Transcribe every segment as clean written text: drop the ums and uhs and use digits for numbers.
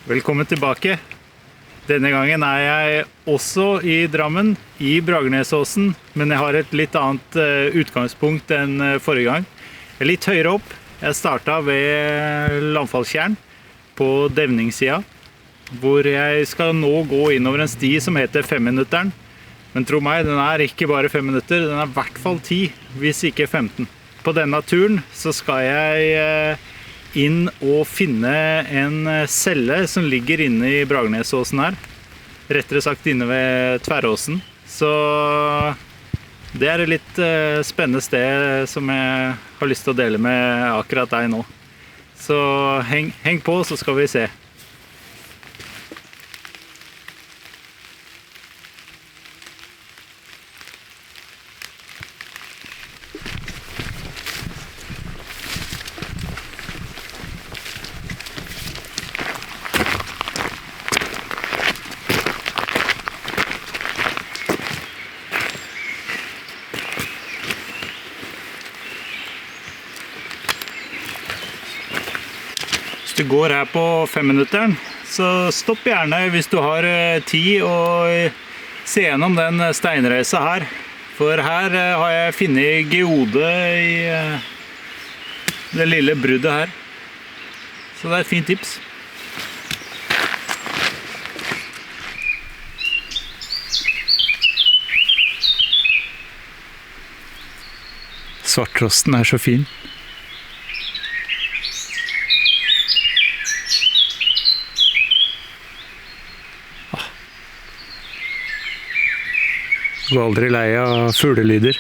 Velkommen tilbake. Denne gangen jeg også i Drammen, i Bragernesåsen, men jeg har et litt annet utgangspunkt enn forrige gang. Jeg er litt høyere opp. Jeg startet ved Landfallstjern på Devningssida, hvor jeg skal nå gå innover en sti som heter 5-minutteren. Men tro meg, den er ikke bare 5 minutter, den er i hvert fall 10, hvis ikke 15. På denne turen så skal jeg inn og finne en celle som ligger inne i Bragernesåsen her. Rettere sagt inne ved Tverråsen. Så det er et litt spennende sted som jeg har lyst til å dele med akkurat deg nå. Så heng på, så skal vi se. Hvis du går her på 5-minutteren, så stopp gjerne hvis du har tid og se gjennom den steinreisa her. For her har jeg funnet geode i det lille bruddet her. Så det er et fint tips. Svarttrosten er så fin. Du er aldri lei av fuglelyder.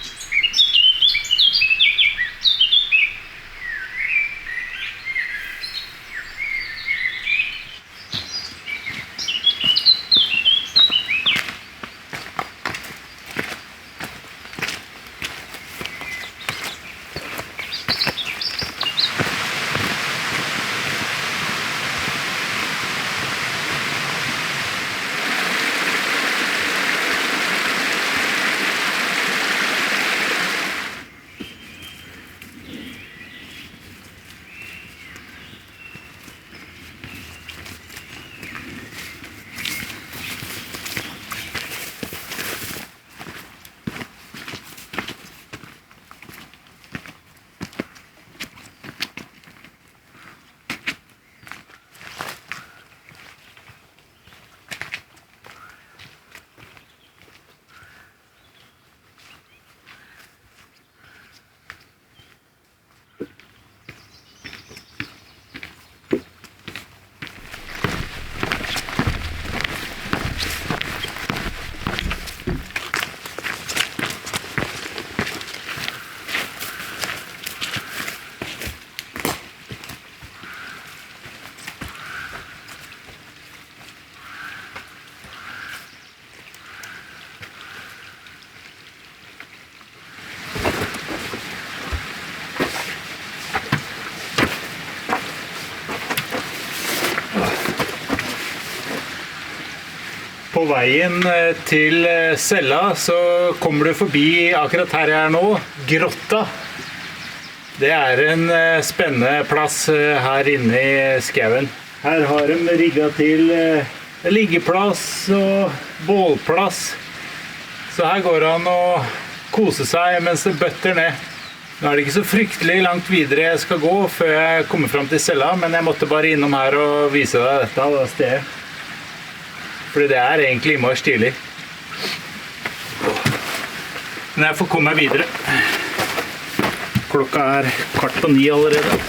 På veien til cella så kommer du forbi akkurat her jeg er nå, grotta. Det er en spennende plass her inne i skauen. Her har de rigget til liggeplass og bålplass. Så her går det an å kose seg mens det bøtter ned. Nå er det ikke så fryktelig langt videre jeg skal gå før jeg kommer frem til cella, men jeg måtte bare innom her og vise deg dette stedet. Fordi det er egentlig innmari stilig. Men jeg får komme meg videre. Klokka er 8:15 allerede.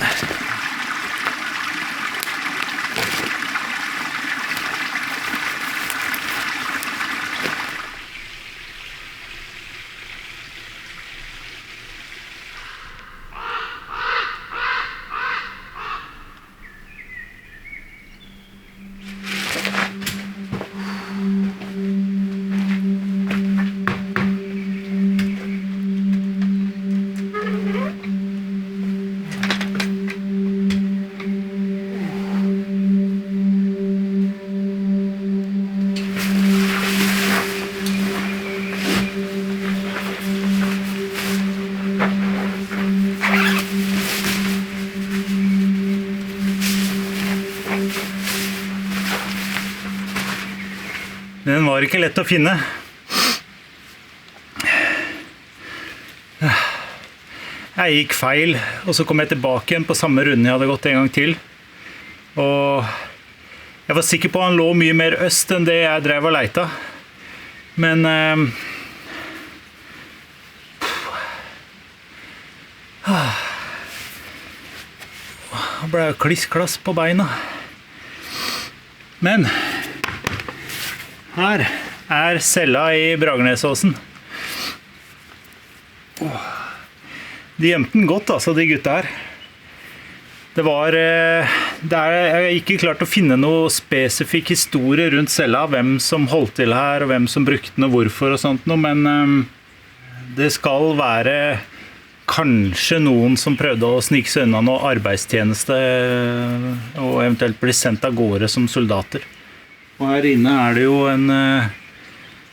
Den var ikke lett å finne. Jeg gikk feil, og så kom jeg tilbake igjen på samme runde jeg hadde gått en gang til. Og jeg var sikker på at han lå mye mer øst enn det jeg drev og leita. Men jeg ble kliss-klass på beina. Men her cella i Bragernesåsen. De gjemte den godt, altså, de gutta her. Jeg har ikke klart å finne noe spesifikk historie rundt cella, hvem som holdt til her, og hvem som brukte den, og hvorfor og sånt noe, men det skal være kanskje noen som prøvde å snike seg unna noe arbeidstjeneste, og eventuelt bli sendt av gårde som soldater. Og her inne det jo en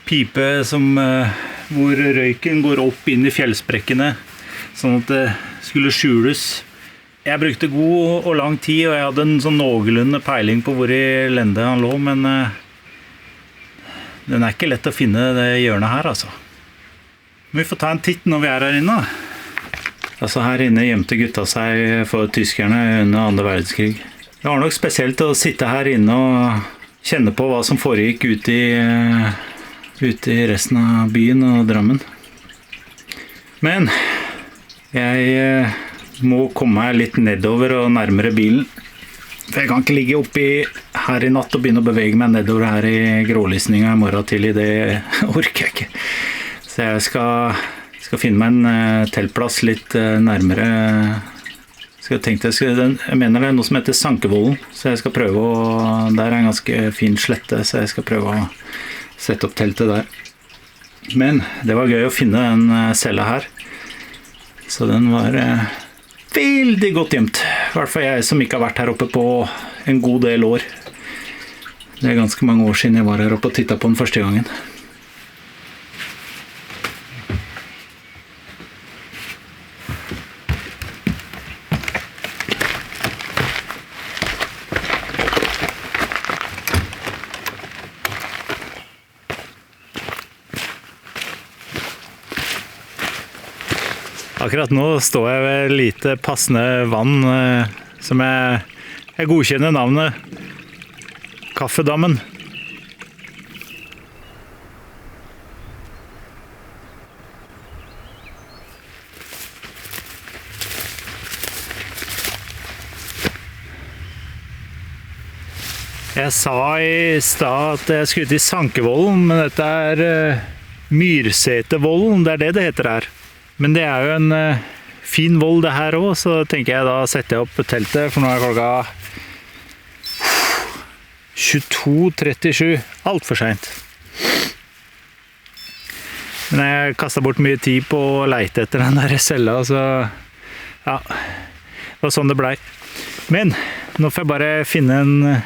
pipe hvor røyken går opp inn i fjellsprekkene, sånn at det skulle skjules. Jeg brukte god og lang tid, og jeg hadde en sånn noenlunde peiling på hvor i lende han lå, men den ikke lett å finne det hjørnet her, altså. Men vi får ta en titt når vi her inne. Altså her inne gjemte gutta seg for tyskerne under 2. verdenskrig. Det var nok spesielt å sitte her inne og kjenne på hva som foregikk ute i resten av byen og Drammen. Men jeg må komme meg litt nedover og nærmere bilen. For jeg kan ikke ligge oppi her i natt og begynne å bevege meg nedover her i grålysninga i morgen tidlig. Det orker jeg ikke. Så jeg skal finne meg en teltplass litt nærmere. Jeg mener det noe som heter Sankevollen, så jeg skal prøve der en ganske fin slette, så jeg skal prøve å sette opp teltet der. Men det var gøy å finne den cella her. Så den var veldig godt gjemt. I hvert fall jeg som ikke har vært her oppe på en god del år. Det ganske mange år siden jeg var her oppe og tittet på den første gangen. Akkurat nå står jeg ved lite passende vann som jeg godkjenner navnet Kaffedammen. Jeg sa i stad at jeg skulle til Sankevollen, men dette Myrsetervollen, det det heter her. Men det jo en fin vold det her også, så tenker jeg da setter jeg opp teltet, for nå klokka 22:37, alt for sent. Men jeg kastet bort mye tid på å leite etter den der cella, så ja, det var sånn det ble. Men nå får jeg bare finne en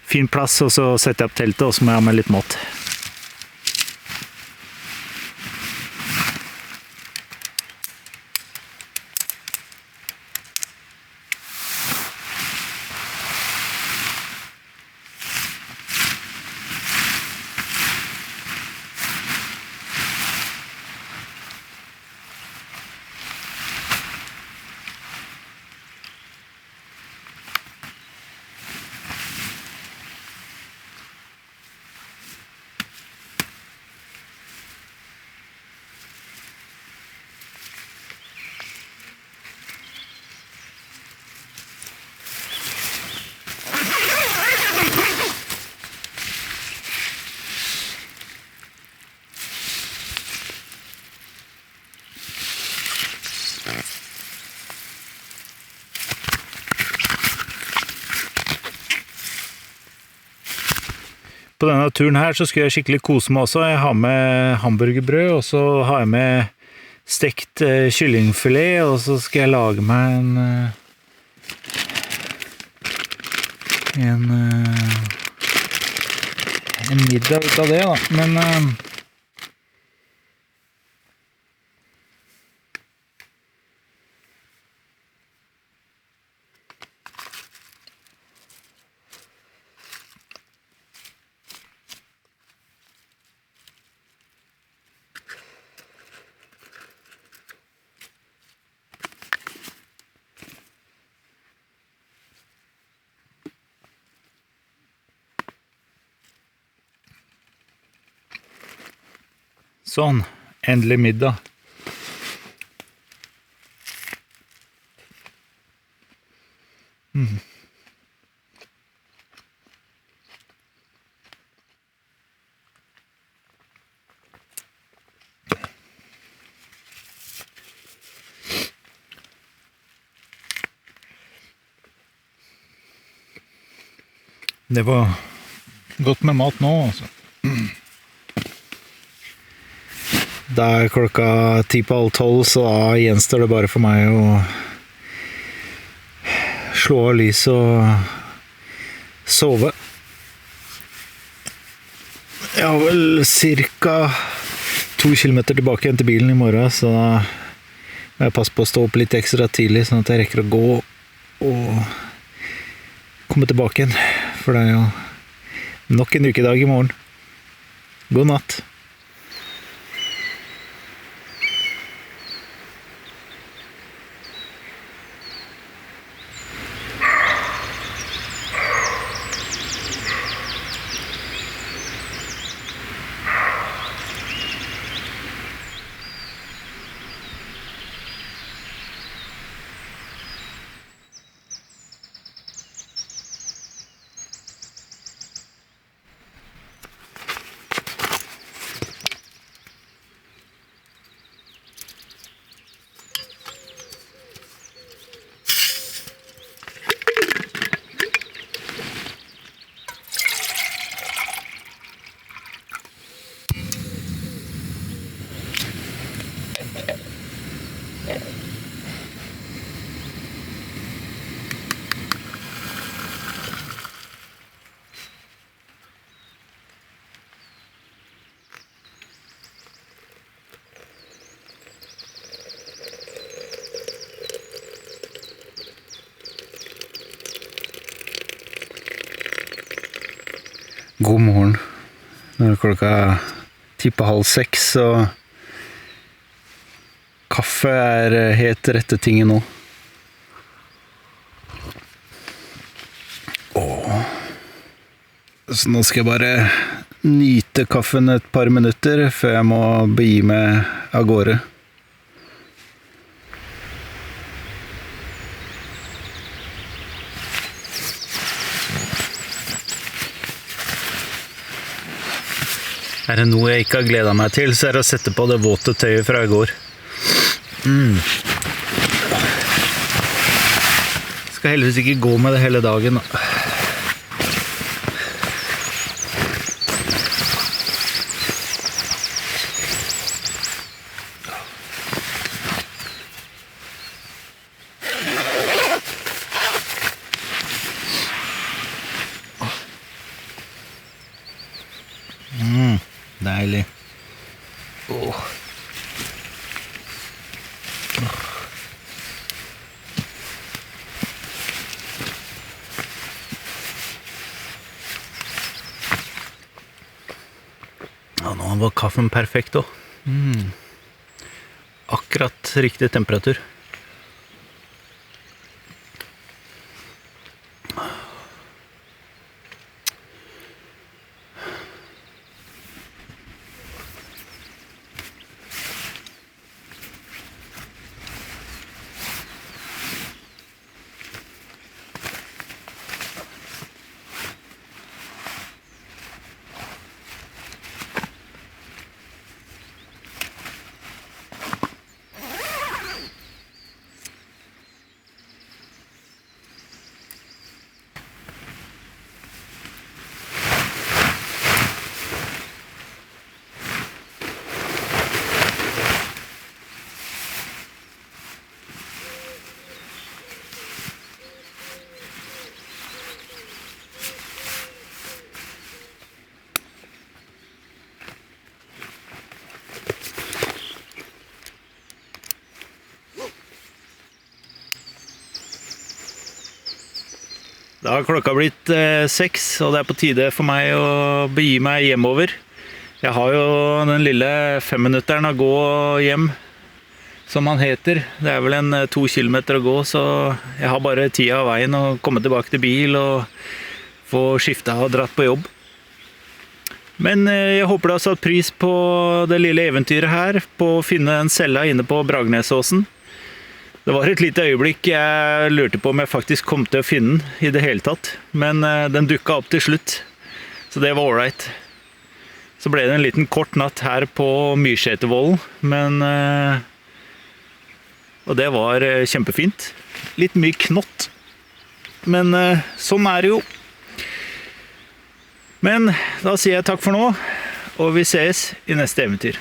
fin plass, og så setter jeg opp teltet, og så må jeg ha med litt mat. På denne turen her så skulle jeg skikkelig kose meg også. Jeg har med hamburgerbrød, og så har jeg med stekt kyllingfilet, og så skal jeg lage meg en middag ut av det da. Men Sånn, endelig middag. Det var godt med mat nå, altså. Det klokka 11:10, så da gjenstår det bare for meg å slå av lys og sove. Jeg har vel cirka 2 kilometer tilbake igjen til bilen i morgen, så da må jeg passe på å stå opp litt ekstra tidlig, sånn at jeg rekker å gå og komme tilbake igjen. For det er jo nok en ukedag i morgen. God natt. God morgen. Nå er klokka 5:10, og kaffe er helt rette tinget nå. Så nå skal jeg bare nyte kaffen et par minutter før jeg må begi meg av gårde. Er det noe jeg ikke har gledet meg til, så er det å sette på det våte tøyet fra i går. Skal heldigvis ikke gå med det hele dagen. Deilig. Nå var kaffen perfekt også. Akkurat riktig temperatur. Da har klokka blitt 6, og det er på tide for meg å begi meg hjemover. Jeg har jo den lille 5-minutteren å gå hjem, som han heter. Det er vel en 2 kilometer å gå, så jeg har bare tida av veien å komme tilbake til bil og få skiftet og dratt på jobb. Men jeg håper du har satt pris på det lille eventyret her, på å finne en cella inne på Bragernesåsen. Det var et lite øyeblikk jeg lurte på om jeg faktisk kom til å finne den i det hele tatt, men den dukket opp til slutt, så det var alright. Så ble det en liten kort natt her på Myrsetervollen, men og det var kjempefint. Litt mye knott, men sånn er det jo. Men da sier jeg takk for nå, og vi ses i neste eventyr.